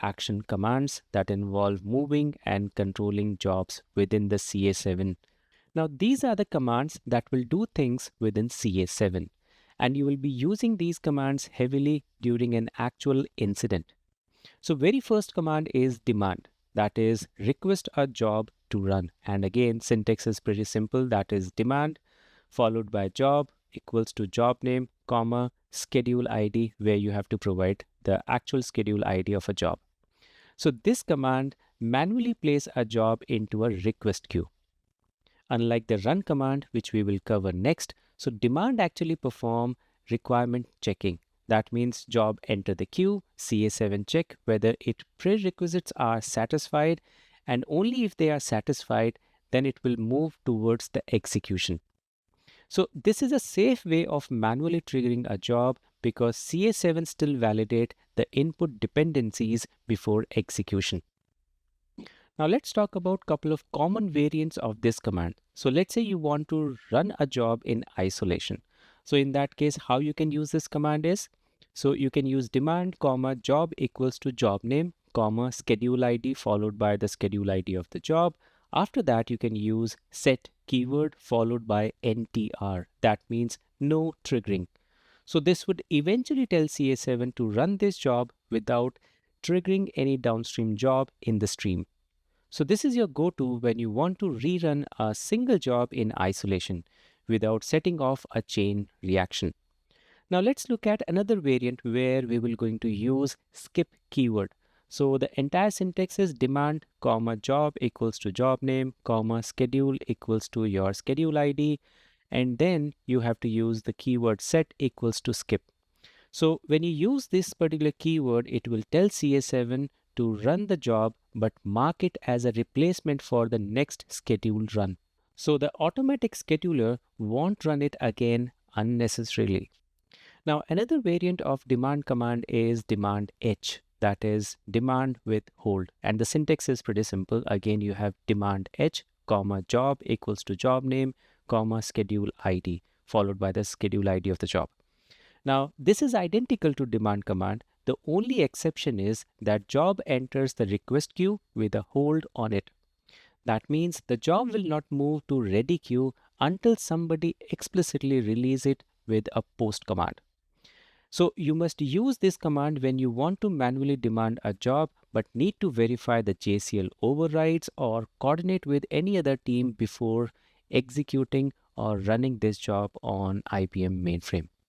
action commands that involve moving and controlling jobs within the CA7. Now, these are the commands that will do things within CA7, and you will be using these commands heavily during an actual incident. So very first command is demand, that is request a job to run. And again, syntax is pretty simple, that is demand followed by job equals to job name, comma, schedule ID, where you have to provide the actual schedule ID of a job. So this command manually places a job into a request queue. Unlike the run command, which we will cover next, so demand actually perform requirement checking. That means job enter the queue, CA7 check whether its prerequisites are satisfied, and only if they are satisfied, then it will move towards the execution. So this is a safe way of manually triggering a job because CA7 still validate the input dependencies before execution. Now let's talk about a couple of common variants of this command. So let's say you want to run a job in isolation. So in that case, how you can use this command is, so you can use demand, comma, job equals to job name, comma, schedule ID followed by the schedule ID of the job. After that, you can use set keyword followed by NTR. That means no triggering. So this would eventually tell CA7 to run this job without triggering any downstream job in the stream. So this is your go-to when you want to rerun a single job in isolation without setting off a chain reaction. Now let's look at another variant where we will going to use skip keyword. So the entire syntax is demand, comma, job equals to job name, comma, schedule equals to your schedule ID, and then you have to use the keyword set equals to skip. So when you use this particular keyword, it will tell CA7 to run the job but mark it as a replacement for the next scheduled run. So the automatic scheduler won't run it again unnecessarily. Now another variant of demand command is demand H, that is demand with hold, and the syntax is pretty simple. Again, you have demand H, comma, job equals to job name, comma, schedule ID followed by the schedule ID of the job. Now this is identical to demand command. The only exception is that job enters the request queue with a hold on it. That means the job will not move to ready queue until somebody explicitly release it with a post command. So you must use this command when you want to manually demand a job but need to verify the JCL overrides or coordinate with any other team before executing or running this job on IBM mainframe.